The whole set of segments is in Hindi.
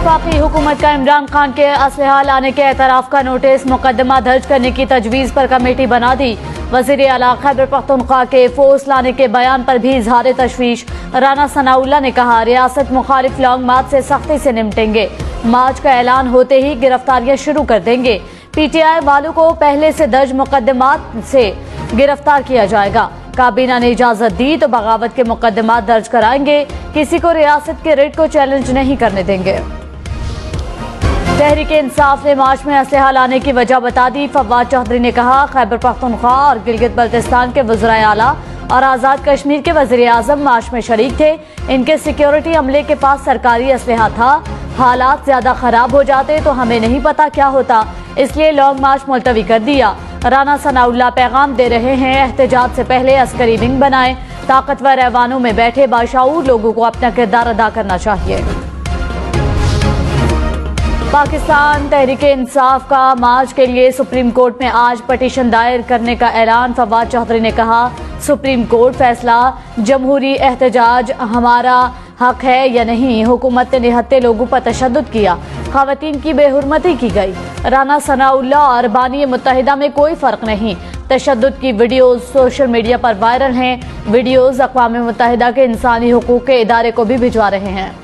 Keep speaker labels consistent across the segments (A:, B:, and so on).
A: वफाकी हुकूमत का इमरान खान के असलहा लाने के एतराफ़ का नोटिस मुकदमा दर्ज करने की तजवीज़ पर कमेटी बना दी। वज़ीर आला खैबर पख्तूनख्वा के फोर्स लाने के बयान पर भी इजहार तशवीश। राना सनाउल्लाह ने कहा, रियासत मुखालिफ लॉन्ग मार्च से सख्ती से निपटेंगे। मार्च का ऐलान होते ही गिरफ्तारियां शुरू कर देंगे। PTI वालों को पहले से दर्ज मुकदमात से गिरफ्तार किया जाएगा। काबीना ने इजाजत दी तो बगावत के मुकदमात दर्ज कराएंगे। किसी को रियासत के रेट को चैलेंज नहीं करने देंगे। तहरीक इंसाफ ने मार्च में असलहा लाने की वजह बता दी। फवाद चौधरी ने कहा, खैबर पख्तूनख्वा और गिलगित बल्तिस्तान के वज़राए आला और आज़ाद कश्मीर के वज़ीर आज़म मार्च में शरीक थे। इनके सिक्योरिटी अमले के पास सरकारी असलहा था। हालात ज्यादा खराब हो जाते तो हमें नहीं पता क्या होता, इसलिए लॉन्ग मार्च मुलतवी कर दिया। राना सनाउल्लाह पैगाम दे रहे हैं, एहतजाज से पहले अस्करी विंग बनाएं। ताकतवर ऐवानों में बैठे बाशाऊर लोगों को अपना किरदार अदा करना चाहिए। पाकिस्तान तहरीक इंसाफ का मार्च के लिए सुप्रीम कोर्ट में आज पटिशन दायर करने का ऐलान। फवाद चौधरी ने कहा, सुप्रीम कोर्ट फैसला, जमहूरी एहतजाज हमारा हक है या नहीं। हुकूमत ने निहत्ते लोगों पर तशद्दुद किया, खवातीन की बेहुरमती की गई। राना सनाउल्लाह और बानी मुत्तहिदा में कोई फर्क नहीं। तशद्दुद की वीडियोज सोशल मीडिया पर वायरल हैं। वीडियोज अक़वाम मुत्तहिदा के इंसानी हुकूक के इदारे को भी भिजवा रहे हैं।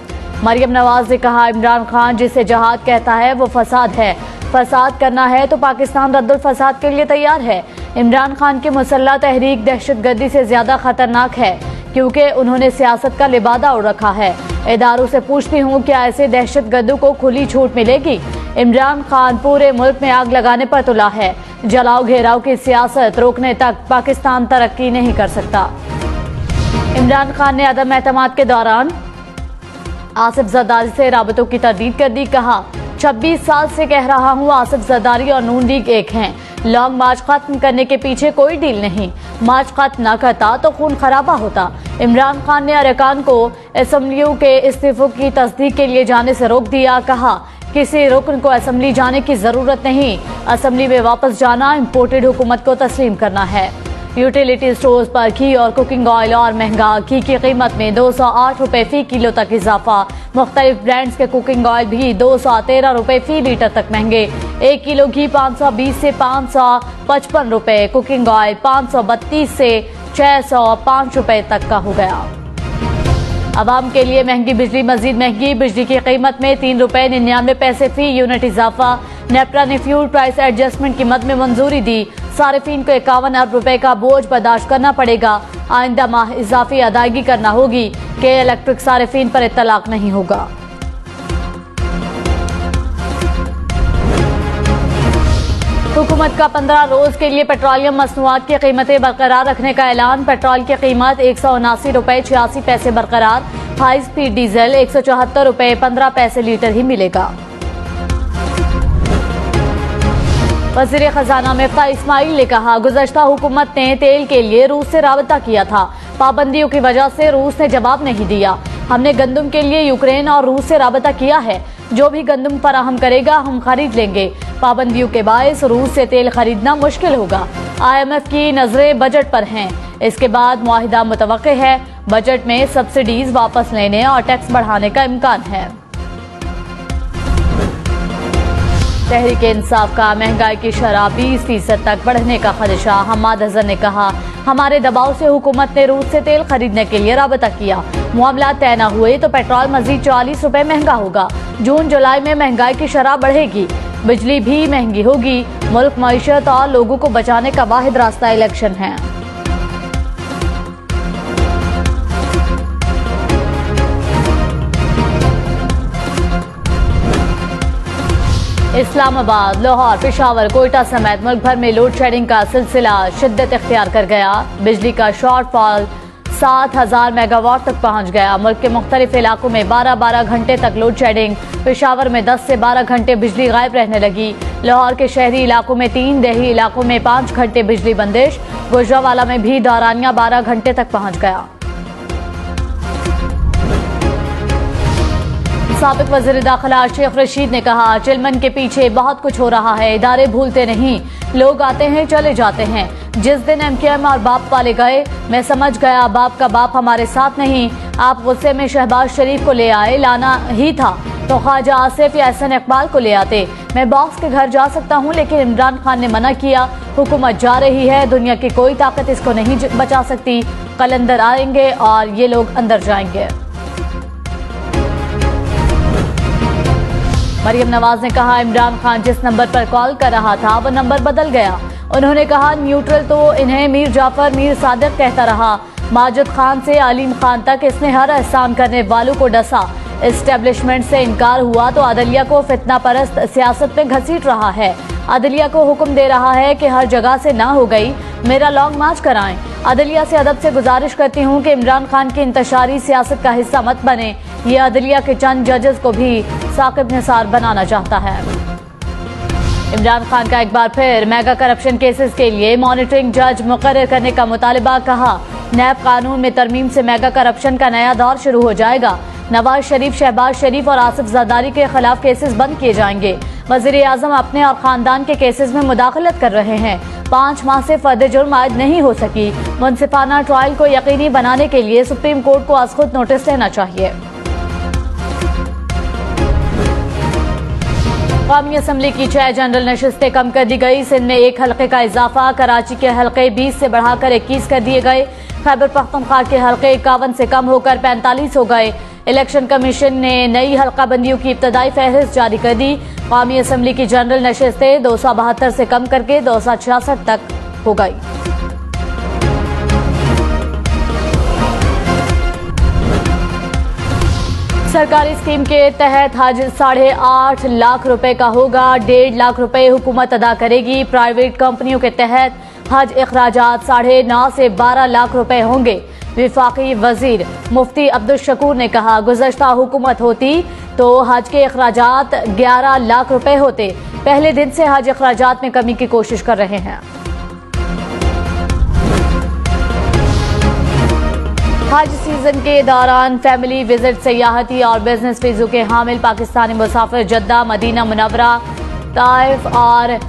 A: मरियम नवाज ने कहा, इमरान खान जिसे जहाद कहता है वो फसाद है। फसाद करना है तो पाकिस्तान रद्दुल फसाद के लिए तैयार है। इमरान खान की मुसल्लह तहरीक दहशतगर्दी से ज्यादा खतरनाक है, क्योंकि उन्होंने सियासत का लिबादा उड़ रखा है। इदारों से पूछती हूँ, क्या ऐसे दहशतगर्दों को खुली छूट मिलेगी? इमरान खान पूरे मुल्क में आग लगाने पर तुला है। जलाओ घेराव की सियासत रोकने तक पाकिस्तान तरक्की नहीं कर सकता। इमरान खान ने अदम एतमाद के दौरान आसिफ जरदारी से राबतों की तरदीद कर दी। कहा, 26 साल से कह रहा हूँ, आसिफ जरदारी और नून लीग एक हैं। लॉन्ग मार्च खत्म करने के पीछे कोई डील नहीं। मार्च खत्म न करता तो खून खराबा होता। इमरान खान ने अरकान को असम्बलियों के इस्तीफों की तस्दीक के लिए जाने से रोक दिया। कहा, किसी रुकन को असम्बली जाने की जरूरत नहीं। असम्बली में वापस जाना इम्पोर्टेड हुकूमत को तस्लीम करना है। यूटिलिटी स्टोर्स पर घी और कुकिंग ऑयल और महंगा। घी की कीमत में 208 रुपए फी किलो तक इजाफा। मुख्तलिफ ब्रांड्स के कुकिंग ऑयल भी 213 रुपए फी लीटर तक महंगे। 1 किलो घी 520 से 555 रुपए। कुकिंग ऑयल 532 से 605 रुपए तक का हो गया। आवाम के लिए महंगी बिजली मजीद महंगी। बिजली की कीमत में 3 रुपए 99 पैसे फी यूनिट इजाफा। नेपरा ने फ्यूल प्राइस एडजस्टमेंट की मद में मंजूरी दी। सारिफीन को 51 अरब रुपए का बोझ बर्दाश्त करना पड़ेगा। आइंदा माह इजाफी अदायगी करना होगी कि इलेक्ट्रिक सारिफीन पर इत्तलाक नहीं होगा। हुकूमत का 15 रोज के लिए पेट्रोलियम मसनूआत की कीमतें बरकरार रखने का ऐलान। पेट्रोल की कीमत 179 रुपए 86 पैसे बरकरार। हाई स्पीड डीजल 174 रुपए 15 पैसे लीटर ही मिलेगा। वज़ीर खजाना मिफ्ताह इस्माइल ने कहा, गुज़श्ता हुकूमत ने तेल के लिए रूस से राबता किया था। पाबंदियों की वजह से रूस ने जवाब नहीं दिया। हमने गंदम के लिए यूक्रेन और रूस से राबता किया है। जो भी गंदम फराहम करेगा हम खरीद लेंगे। पाबंदियों के बायस रूस से तेल खरीदना मुश्किल होगा। IMF की नजरें बजट पर हैं। इसके बाद मुआहिदा मुतवक्के है। बजट में सब्सिडीज वापस लेने और टैक्स बढ़ाने का इम्कान है। तहरीक इंसाफ का महंगाई की शरह 20% तक बढ़ने का खदशा। हम्माद अजहर ने कहा, हमारे दबाव से हुकूमत ने रूस से तेल खरीदने के लिए राबता किया। मामला तय न हुए तो पेट्रोल मजीद 40 रुपए महंगा होगा। जून जुलाई में महंगाई की शरह बढ़ेगी। बिजली भी महंगी होगी। मुल्क मईशत और लोगों को बचाने का वाहिद रास्ता इलेक्शन है। इस्लामाबाद, लाहौर, पेशावर, कोयटा समेत मुल्क भर में लोड शेडिंग का सिलसिला शिद्दत इख्तियार कर गया। बिजली का शॉर्टफॉल 7000 मेगावाट तक पहुंच गया। मुल्क के मुख्तलिफ इलाकों में 12-12 घंटे तक लोड शेडिंग। पेशावर में 10 से 12 घंटे बिजली गायब रहने लगी। लाहौर के शहरी इलाकों में 3, देही इलाकों में 5 घंटे बिजली बंदिश। गुजरावाला में भी दौरानिया 12 घंटे तक पहुंच गया। साबिक वज़ीर दाखिला शेख रशीद ने कहा, चिलमन के पीछे बहुत कुछ हो रहा है। इदारे भूलते नहीं, लोग आते हैं चले जाते हैं। जिस दिन MKM और बाप वाले गए, मैं समझ गया बाप का बाप हमारे साथ नहीं। आप गुस्से में शहबाज शरीफ को ले आए, लाना ही था तो ख्वाजा आसिफ या एहसन इकबाल को ले आते। मैं बॉस के घर जा सकता हूं, लेकिन इमरान खान ने मना किया। हुकूमत जा रही है, दुनिया की कोई ताकत इसको नहीं बचा सकती। कल अंदर आएंगे और ये लोग अंदर जाएंगे। मरियम नवाज ने कहा, इमरान खान जिस नंबर पर कॉल कर रहा था वो नंबर बदल गया। उन्होंने कहा, न्यूट्रल तो इन्हें मीर जाफर मीर सादिक कहता रहा। माजिद खान से अलीम खान तक इसने हर एहसान करने वालों को डसा। एस्टेब्लिशमेंट से इनकार हुआ तो अदलिया को फितना परस्त सियासत में घसीट रहा है। अदलिया को हुक्म दे रहा है कि हर जगह से ना हो गई, मेरा लॉन्ग मार्च कराएं। अदलिया से अदब से गुजारिश करती हूं कि इमरान खान की इंतशारी सियासत का हिस्सा मत बने। ये अदलिया के चंद जजेस को भी साकिब निसार बनाना चाहता है। इमरान खान का एक बार फिर मेगा करप्शन केसेस के लिए मॉनिटरिंग जज मुकर्रर करने का मुतालबा। कहा, नैब कानून में तरमीम से मेगा करप्शन का नया दौर शुरू हो जाएगा। नवाज शरीफ, शहबाज शरीफ और आसिफ जरदारी के खिलाफ केसेस बंद किए जाएंगे। वजीर आजम अपने और खानदान के केसेस में मुदाखलत कर रहे हैं। 5 माह से फर्द जुर्म आयद नहीं हो सकी। मुनसिफाना ट्रायल को यकीनी बनाने के लिए सुप्रीम कोर्ट को आज खुद नोटिस लेना चाहिए। कौमी असम्बली की 6 जनरल नशिस्तें कम कर दी गई। सिंध में 1 हल्के का इजाफा। कराची के हल्के 20 से बढ़ाकर 21 कर दिए गए। खैबर पख्तूनख्वा के हल्के 51 से कम होकर 45 हो गए। इलेक्शन कमीशन ने नई हल्का बंदियों की इब्तदाई फहरिस्त जारी कर दी। कौमी असम्बली की जनरल नशिस्तें 272 से कम करके 266 तक हो गई। सरकारी स्कीम के तहत हज 8.5 लाख रुपए का होगा। 1.5 लाख रुपए हुकूमत अदा करेगी। प्राइवेट कंपनियों के तहत हज अखराजात 9.5 से 12 लाख रुपए होंगे। विफाकी वजीर मुफ्ती अब्दुल शकूर ने कहा, गुज़श्ता हुकूमत होती तो हज के अखराजात 11 लाख रुपए होते। पहले दिन से हज अखराजात में कमी की कोशिश कर रहे हैं। हज सीजन के दौरान फैमिली विजिट, सयाहती और बिजनेस वीजों के हामिल पाकिस्तानी मुसाफिर जद्दा, मदीना मुनव्वरा, ताइफ और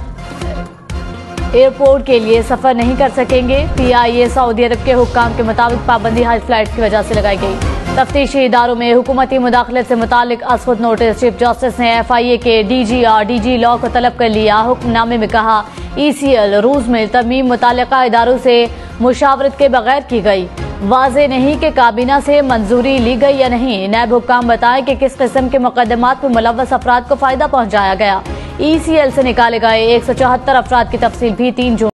A: एयरपोर्ट के लिए सफर नहीं कर सकेंगे। PIA सऊदी अरब के हुक्काम के मुताबिक पाबंदी हज फ्लाइट की वजह से लगाई गई। तफ्तीशी इदारों में हुकूमती मुदाखलत से मुतालिक असखुद नोटिस। चीफ जस्टिस ने FIA के DG और DG लॉ को तलब कर लिया। हुक्मनामे में कहा, ECL रूज में तरमीम मुतालिका इदारों से मुशावरत के बगैर की गई। वाज़े नहीं कि काबीना से मंजूरी ली गई या नहीं। नैब हुक्काम बताएं कि किस किस्म के मुकदमात में मुलव्वस अफराद को फायदा पहुंचाया गया। ECL से निकाले गए 174 अफराद की तफसील भी 3 जून